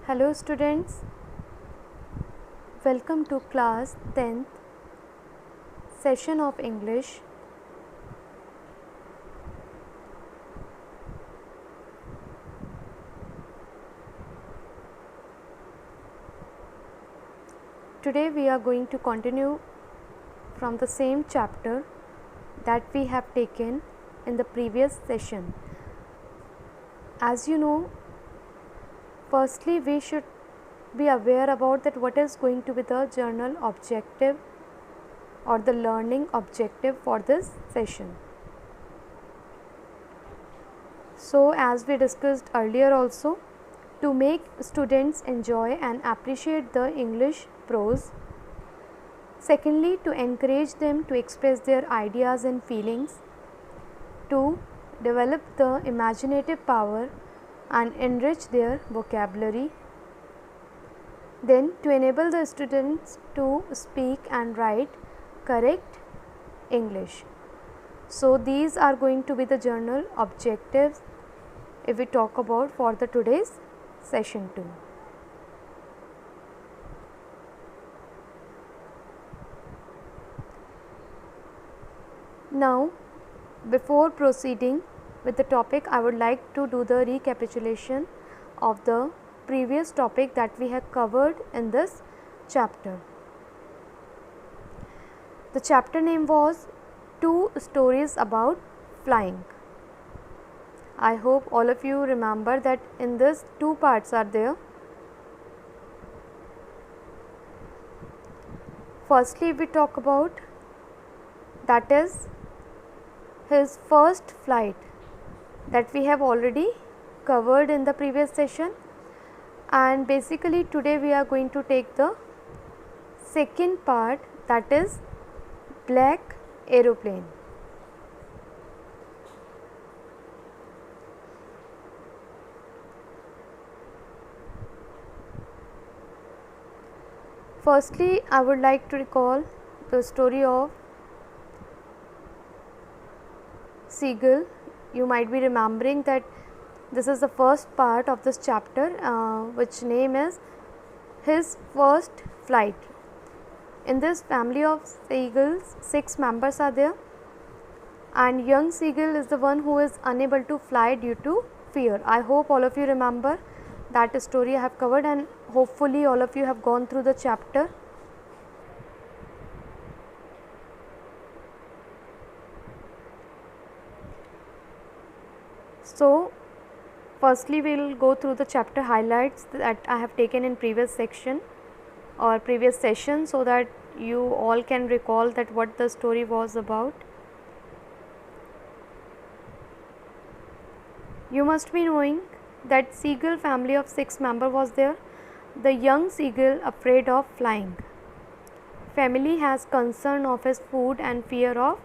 Hello students, welcome to class 10th session of English. Today we are going to continue from the same chapter that we have taken in the previous session. As you know, firstly we should be aware about that what is going to be the journal objective or the learning objective for this session. So as we discussed earlier also, to make students enjoy and appreciate the English prose. Secondly, to encourage them to express their ideas and feelings. 2. Develop the imaginative power and enrich their vocabulary. Then to enable the students to speak and write correct English. So these are going to be the journal objectives if we talk about for the today's session 2. Now, before proceeding with the topic, I would like to do the recapitulation of the previous topic that we have covered in this chapter. The chapter name was 2 Stories About Flying. I hope all of you remember that in this 2 parts are there. Firstly, we talk about that is his first flight that we have already covered in the previous session, and basically today we are going to take the second part, that is Black Aeroplane. Firstly, I would like to recall the story of Seagull. You might be remembering that this is the first part of this chapter, which name is His First Flight. In this family of seagulls, 6 members are there, and young seagull is the one who is unable to fly due to fear. I hope all of you remember that story I have covered, and hopefully all of you have gone through the chapter. So firstly we will go through the chapter highlights that I have taken in previous section or previous session, so that you all can recall that what the story was about. You must be knowing that seagull family of 6 members was there. The young seagull afraid of flying. Family has concern of his food and fear of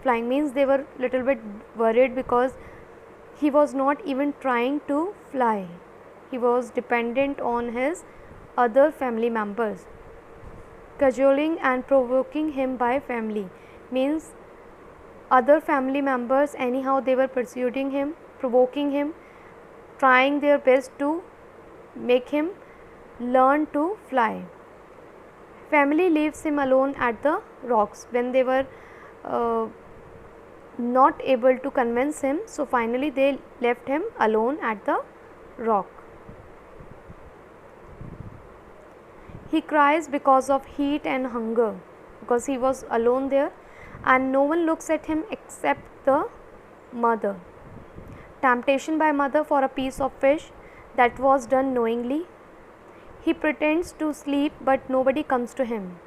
flying, means they were little bit worried because he was not even trying to fly. He was dependent on his other family members. Cajoling and provoking him by family, means other family members anyhow they were pursuing him, provoking him, trying their best to make him learn to fly. Family leaves him alone at the rocks when they were not able to convince him, so finally they left him alone at the rock. He cries because of heat and hunger, because he was alone there and no one looks at him except the mother. Temptation by mother for a piece of fish, that was done knowingly. He pretends to sleep but nobody comes to him.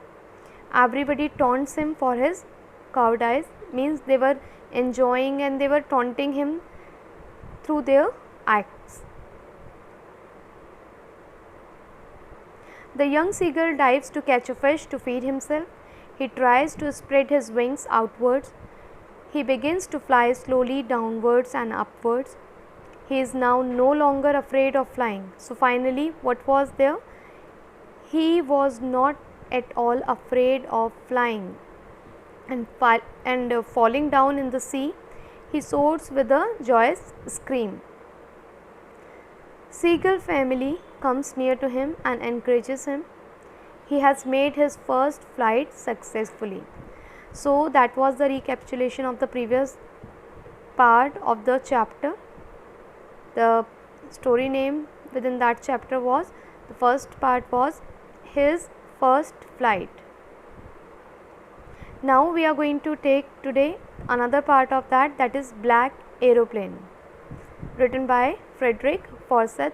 Everybody taunts him for his cowardice, means they were enjoying and they were taunting him through their acts. The young seagull dives to catch a fish to feed himself. He tries to spread his wings outwards. He begins to fly slowly downwards and upwards. He is now no longer afraid of flying. So finally what was there? He was not at all afraid of flying and falling down in the sea. He soars with a joyous scream. Seagull family comes near to him and encourages him. He has made his first flight successfully. So that was the recapitulation of the previous part of the chapter. The story name within that chapter was, the first part was his first flight. Now we are going to take today another part of that, that is Black Aeroplane, written by Frederick Forsyth.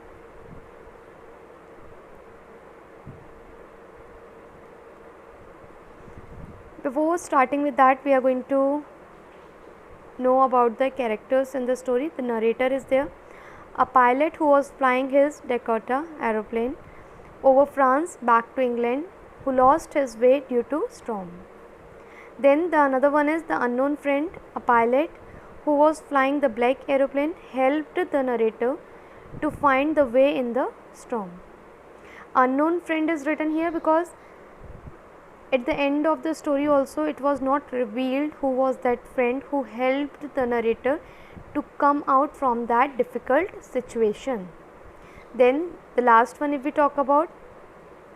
Before starting with that, we are going to know about the characters in the story. The narrator is there. A pilot who was flying his Dakota aeroplane over France back to England, who lost his way due to storm. Then the another one is the unknown friend. A pilot who was flying the black aeroplane helped the narrator to find the way in the storm. Unknown friend is written here because at the end of the story also it was not revealed who was that friend who helped the narrator to come out from that difficult situation. Then the last one, if we talk about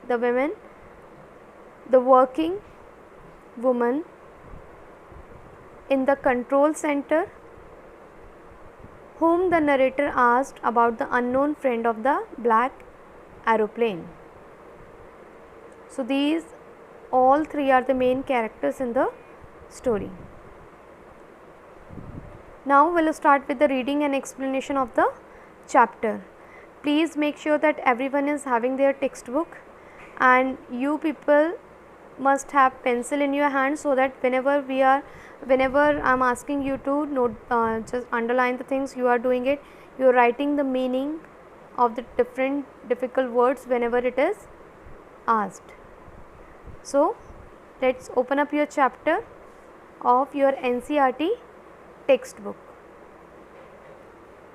the women, the working woman in the control center whom the narrator asked about the unknown friend of the black aeroplane. So these all three are the main characters in the story. Now we will start with the reading and explanation of the chapter. Please make sure that everyone is having their textbook, and you people must have pencil in your hand, so that whenever I am asking you to note, just underline the things, you are doing it, you are writing the meaning of the different difficult words whenever it is asked. So let's open up your chapter of your NCERT textbook.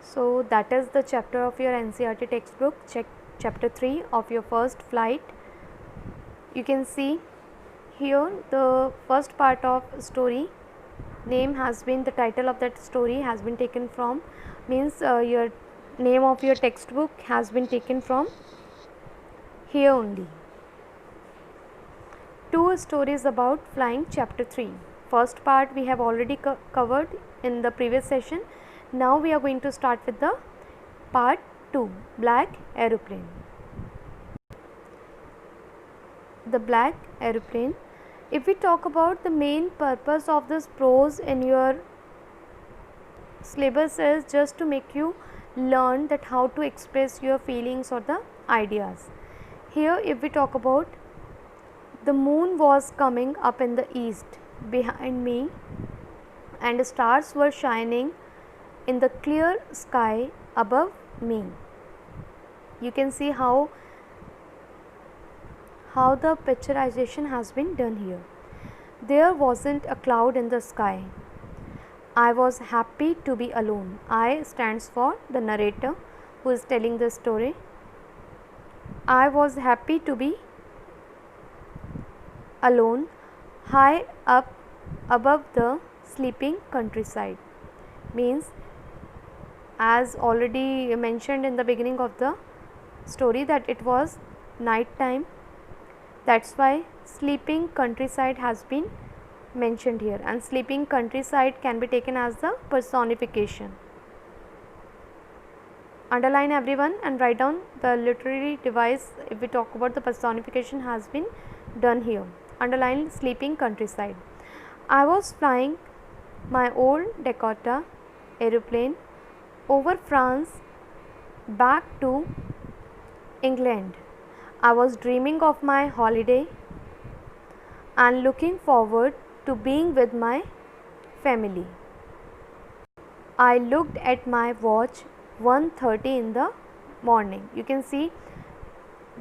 So that is the chapter of your NCERT textbook, check chapter 3 of your first flight. You can see here the first part of story name has been, the title of that story has been taken from, means your name of your textbook has been taken from here only. Two stories about flying, chapter 3. First part we have already covered in the previous session. Now we are going to start with the part 2, Black Aeroplane. The Black Aeroplane. If we talk about the main purpose of this prose in your syllabus is just to make you learn that how to express your feelings or the ideas. Here if we talk about, the moon was coming up in the east behind me and stars were shining in the clear sky above me. You can see how the picturization has been done here. There wasn't a cloud in the sky. I was happy to be alone. I stands for the narrator who is telling the story. I was happy to be alone, high up above the sleeping countryside. Means, as already mentioned in the beginning of the story, that it was night time. That's why sleeping countryside has been mentioned here, and sleeping countryside can be taken as the personification. Underline everyone and write down the literary device. If we talk about the personification has been done here. Underline sleeping countryside. I was flying my old Dakota aeroplane over France back to England. I was dreaming of my holiday and looking forward to being with my family. I looked at my watch, 1:30 in the morning. You can see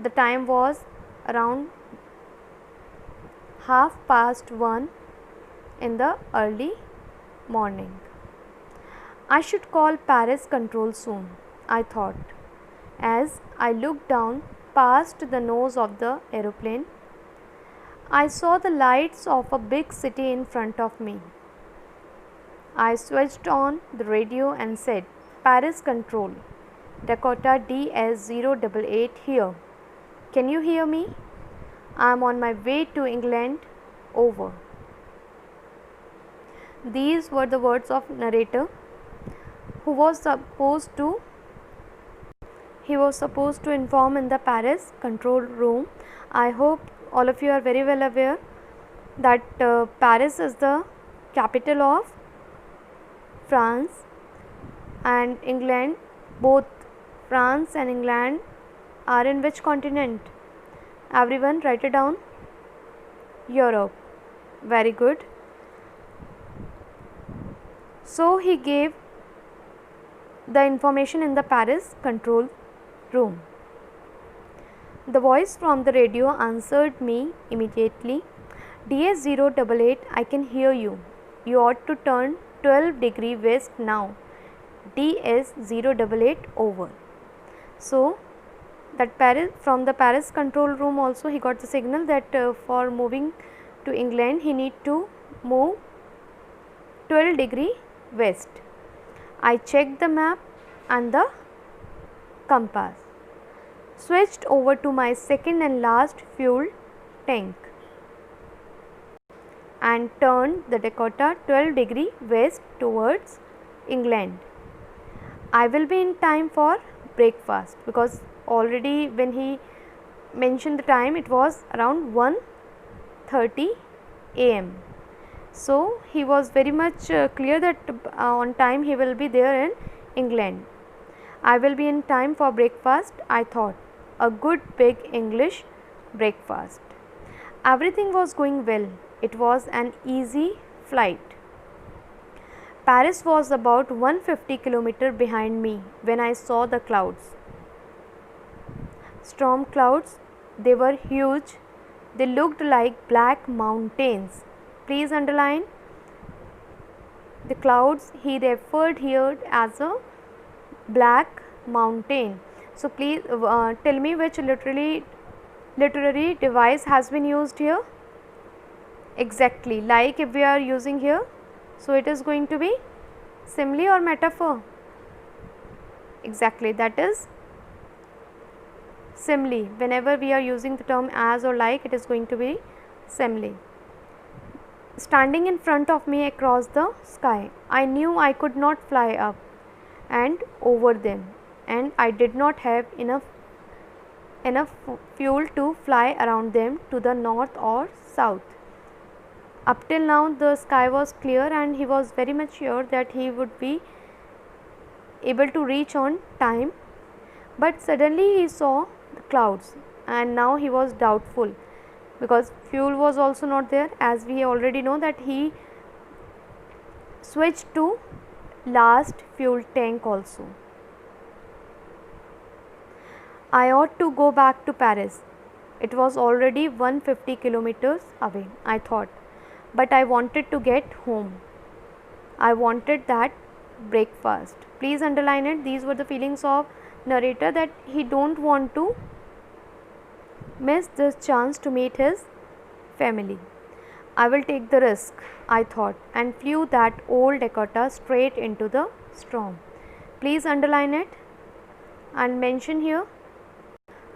the time was around 1:30 in the early morning. I should call Paris control soon, I thought, as I looked down past the nose of the aeroplane. I saw the lights of a big city in front of me. I switched on the radio and said, Paris control, Dakota DS088 here. Can you hear me? I am on my way to England. Over. These were the words of narrator who was supposed to inform in the Paris control room. I hope all of you are very well aware that Paris is the capital of France and England. Both France and England are in which continent? Everyone write it down. Europe. Very good. So he gave the information in the Paris control room. The voice from the radio answered me immediately. DS088, I can hear you. You ought to turn 12° west now. DS088 over. So that from the Paris control room also he got the signal that for moving to England he need to move 12° west. I checked the map and the compass, switched over to my second and last fuel tank and turned the Dakota 12° west towards England. I will be in time for breakfast, because already when he mentioned the time it was around 1:30 am. So he was very much clear that on time he will be there in England. I will be in time for breakfast, I thought. A good big English breakfast. Everything was going well. It was an easy flight. Paris was about 150 km behind me when I saw the clouds. Storm clouds, they were huge. They looked like black mountains. Please underline the clouds he referred here as a black mountain. So please tell me which literary device has been used here. Exactly, like if we are using here, so it is going to be simile or metaphor. Exactly, that is simile. Whenever we are using the term as or like, it is going to be simile. Standing in front of me across the sky, I knew I could not fly up and over them, and I did not have enough fuel to fly around them to the north or south. Up till now the sky was clear and he was very much sure that he would be able to reach on time, but suddenly he saw the clouds and now he was doubtful, because fuel was also not there, as we already know that he switched to last fuel tank also. I ought to go back to Paris. It was already 150 km away, I thought, but I wanted to get home. I wanted that breakfast. Please underline it. These were the feelings of narrator, that he don't want to miss this chance to meet his family. I will take the risk, I thought, and flew that old Dakota straight into the storm. Please underline it and mention here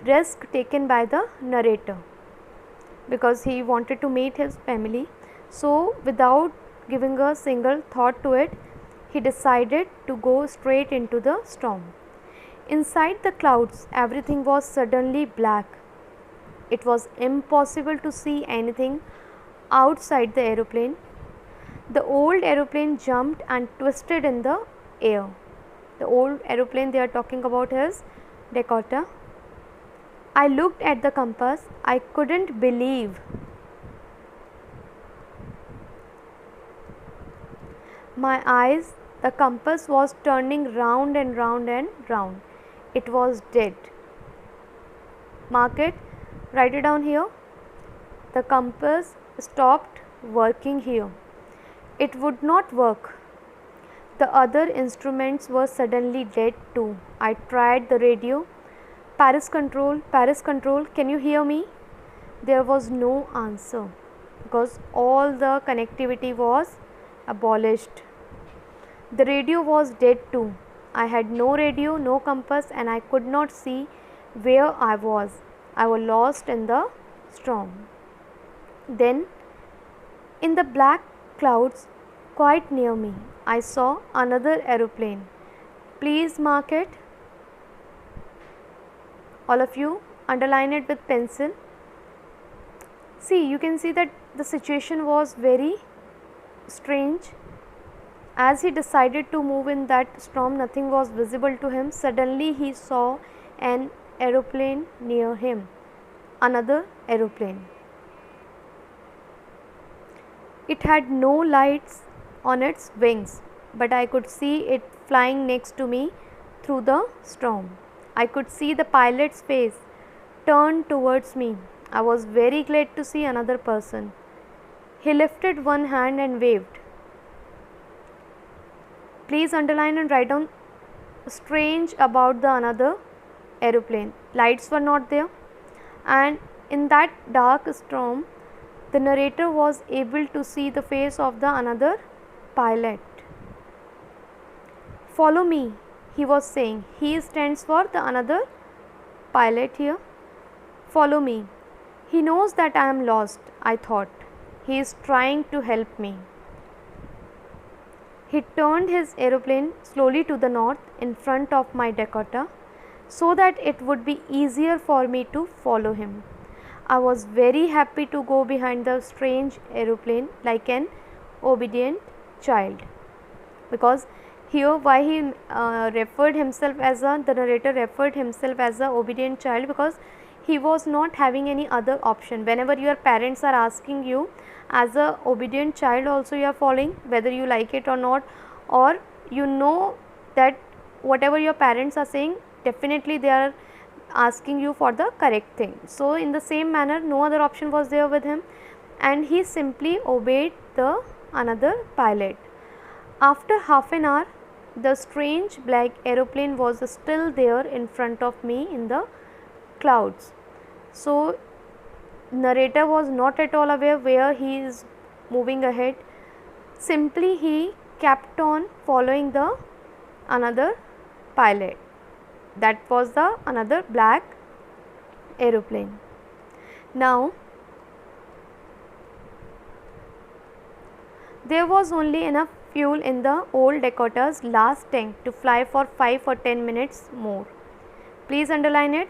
risk taken by the narrator, because he wanted to meet his family. So without giving a single thought to it, he decided to go straight into the storm. Inside the clouds, everything was suddenly black. It was impossible to see anything outside the aeroplane. The old aeroplane jumped and twisted in the air. The old aeroplane they are talking about is Dakota. I looked at the compass. I couldn't believe my eyes. The compass was turning round and round and round. It was dead. Mark it, write it down here. The compass stopped working here. It would not work. The other instruments were suddenly dead too. I tried the radio. Paris control, can you hear me? There was no answer, because all the connectivity was abolished. The radio was dead too. I had no radio, no compass, and I could not see where I was. I was lost in the storm. Then, in the black clouds quite near me, I saw another aeroplane. Please mark it. All of you underline it with pencil. See, you can see that the situation was very strange. As he decided to move in that storm, nothing was visible to him. Suddenly he saw an aeroplane near him, another aeroplane. It had no lights on its wings, but I could see it flying next to me through the storm. I could see the pilot's face turned towards me. I was very glad to see another person. He lifted one hand and waved. Please underline and write down strange about the another aeroplane. Lights were not there, and in that dark storm, the narrator was able to see the face of the another pilot. Follow me, he was saying. He stands for the another pilot here. Follow me. He knows that I am lost, I thought. He is trying to help me. He turned his aeroplane slowly to the north in front of my Dakota so that it would be easier for me to follow him. I was very happy to go behind the strange aeroplane like an obedient child, because here why he referred himself as the narrator referred himself as a obedient child, because he was not having any other option. Whenever your parents are asking you, as a obedient child also you are following, whether you like it or not, or you know that whatever your parents are saying, definitely they are asking you for the correct thing. So in the same manner, no other option was there with him, and he simply obeyed the another pilot. After half an hour, the strange black aeroplane was still there in front of me in the clouds. So narrator was not at all aware where he is moving ahead. Simply he kept on following the another pilot. That was the another black aeroplane. Now there was only enough fuel in the old Dakota's last tank to fly for 5 or 10 minutes more. Please underline it.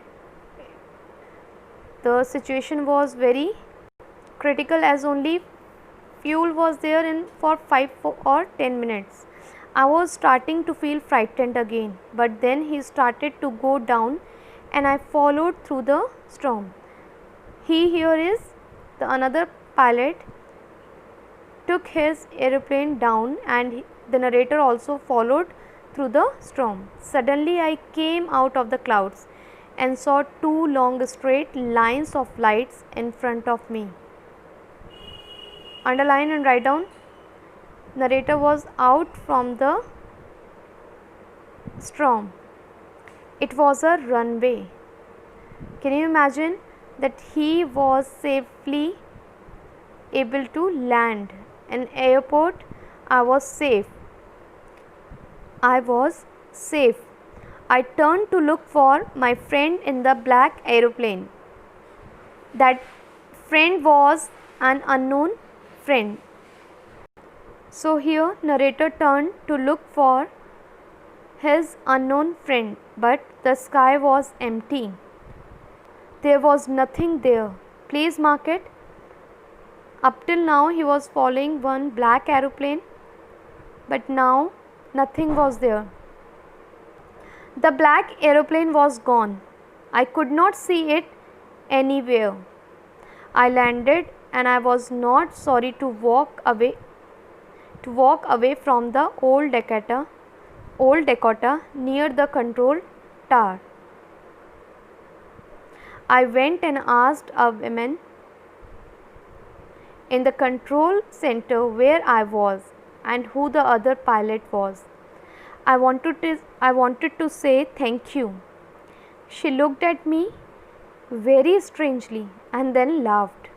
The situation was very critical as only fuel was there in for 5 or 10 minutes. I was starting to feel frightened again, but then he started to go down and I followed through the storm. He here is the another pilot took his aeroplane down, and the narrator also followed through the storm. Suddenly I came out of the clouds and saw two long straight lines of lights in front of me. Underline and write down. Narrator was out from the storm. It was a runway. Can you imagine that he was safely able to land? An airport. I was safe. I was safe. I turned to look for my friend in the black aeroplane. That friend was an unknown friend. So here narrator turned to look for his unknown friend, but the sky was empty. There was nothing there. Please mark it. Up till now he was following one black aeroplane, but now nothing was there. The black aeroplane was gone. I could not see it anywhere. I landed and I was not sorry to walk away from the old Dakota near the control tower. I went and asked a woman in the control center where I was and who the other pilot was. I wanted to say thank you. She looked at me very strangely and then laughed.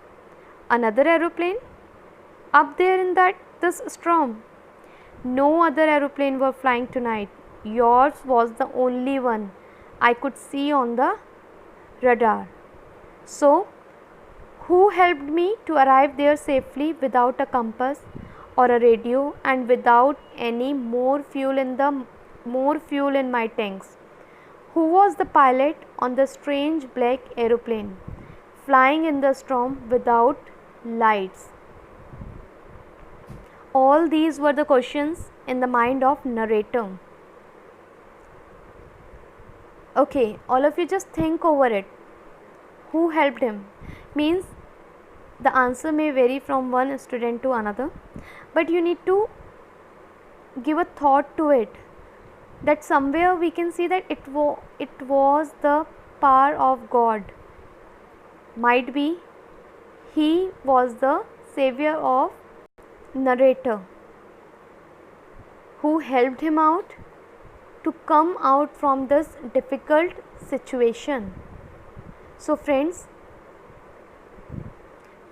Another aeroplane? Up there in this storm? No other aeroplane were flying tonight. yours was the only one I could see on the radar. So, who helped me to arrive there safely without a compass or a radio and without any more fuel in my tanks? Who was the pilot on the strange black aeroplane flying in the storm without lights? All these were the questions in the mind of narrator. Okay, all of you just think over it. Who helped him? Means the answer may vary from one student to another, but you need to give a thought to it, that somewhere we can see that it was the power of God. Might be he was the savior of narrator who helped him out to come out from this difficult situation. So friends,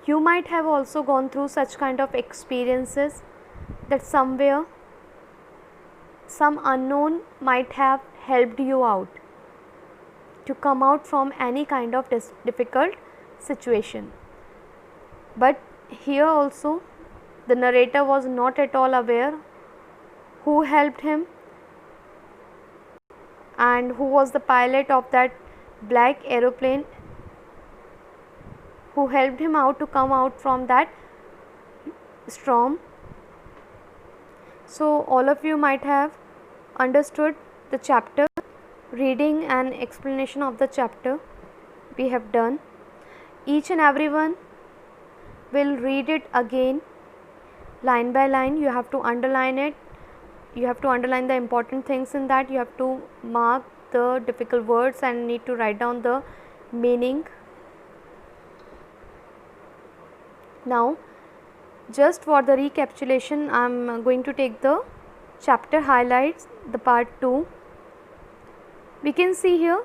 you might have also gone through such kind of experiences, that somewhere some unknown might have helped you out to come out from any kind of difficult situation. But here also the narrator was not at all aware who helped him and who was the pilot of that black aeroplane who helped him out to come out from that storm. So all of you might have understood the chapter. Reading and explanation of the chapter we have done. Each and everyone will read it again line by line. You have to underline it. You have to underline the important things in that. You have to mark the difficult words and need to write down the meaning. Now, just for the recapitulation, I am going to take the chapter highlights, the part 2. We can see here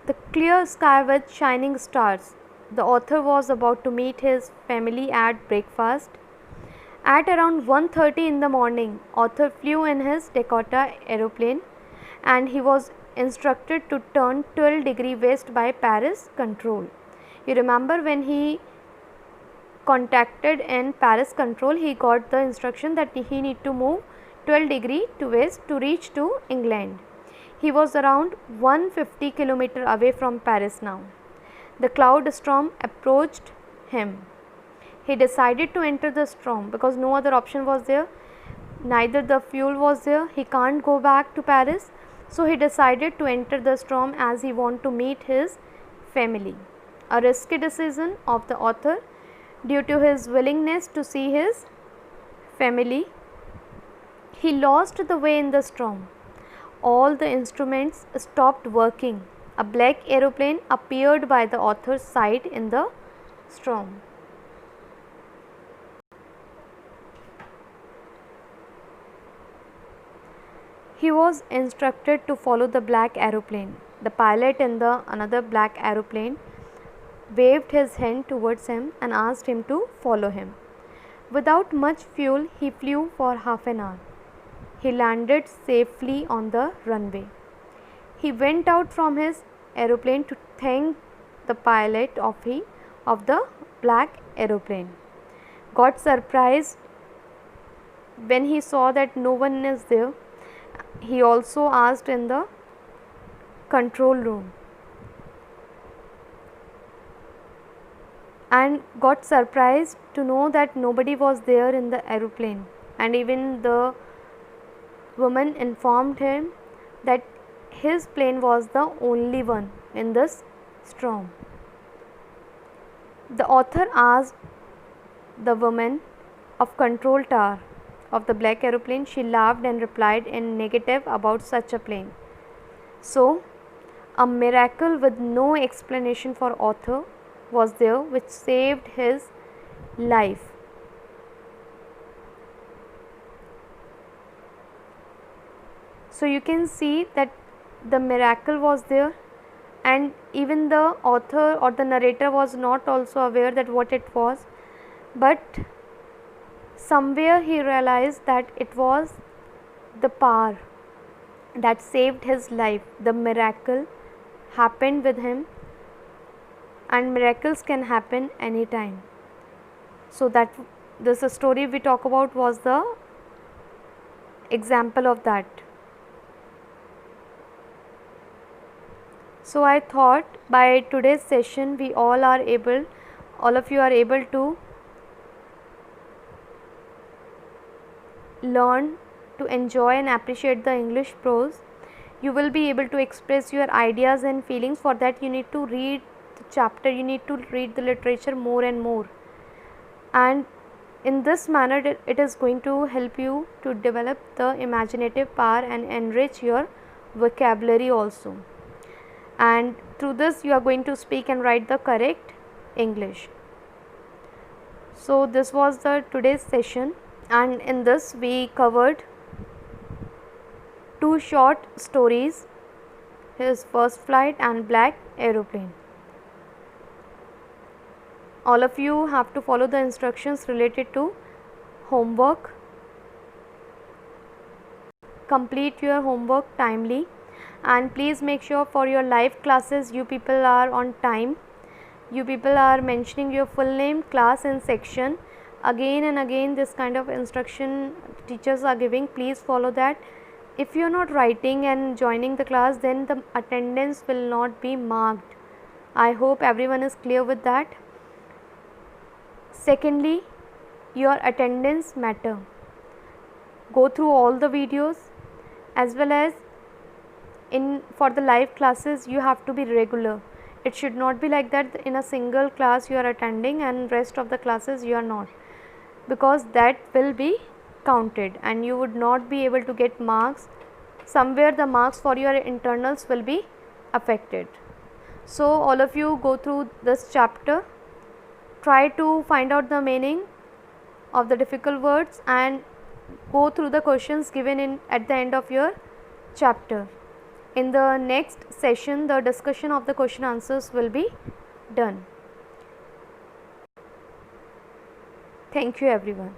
the clear sky with shining stars. The author was about to meet his family at breakfast. At around 1:30 in the morning, author flew in his Dakota aeroplane and he was instructed to turn 12° west by Paris control. You remember when he contacted in Paris control, he got the instruction that he need to move 12° to west to reach to England. He was around 150 km away from Paris now. The cloud storm approached him. He decided to enter the storm because no other option was there. Neither the fuel was there. He can't go back to Paris. So he decided to enter the storm as he wanted to meet his family. A risky decision of the author due to his willingness to see his family. He lost the way in the storm. All the instruments stopped working. A black aeroplane appeared by the author's side in the storm. He was instructed to follow the black aeroplane. The pilot in the another black aeroplane waved his hand towards him and asked him to follow him. Without much fuel, he flew for half an hour. He landed safely on the runway. He went out from his aeroplane to thank the pilot of the black aeroplane. Got surprised when he saw that no one is there. He also asked in the control room and got surprised to know that nobody was there in the aeroplane, and even the woman informed him that his plane was the only one in this storm. The author asked the woman of control tower of the black aeroplane. She laughed and replied in negative about such a plane. So, a miracle with no explanation for author was there which saved his life. So, you can see that the miracle was there, and even the author or the narrator was not also aware that what it was, but somewhere he realized that it was the power that saved his life. The miracle happened with him, and miracles can happen anytime. So that this story we talk about was the example of that. So I thought by today's session all of you are able to learn to enjoy and appreciate the English prose. You will be able to express your ideas and feelings. For that you need to read the chapter, you need to read the literature more and more, and in this manner it is going to help you to develop the imaginative power and enrich your vocabulary also, and through this you are going to speak and write the correct English. So this was the today's session, and in this we covered 2 short stories, His First Flight and Black Aeroplane. All of you have to follow the instructions related to homework. Complete your homework timely, and please make sure for your live classes you people are on time. You people are mentioning your full name, class and section. Again and again this kind of instruction teachers are giving. Please follow that. If you are not writing and joining the class, then the attendance will not be marked. I hope everyone is clear with that. Secondly, your attendance matter. Go through all the videos, as well as for the live classes you have to be regular. It should not be like that in a single class you are attending and rest of the classes you are not, because that will be counted and you would not be able to get marks. Somewhere the marks for your internals will be affected. So all of you go through this chapter, try to find out the meaning of the difficult words and go through the questions given at the end of your chapter. In the next session the discussion of the question answers will be done. Thank you everyone.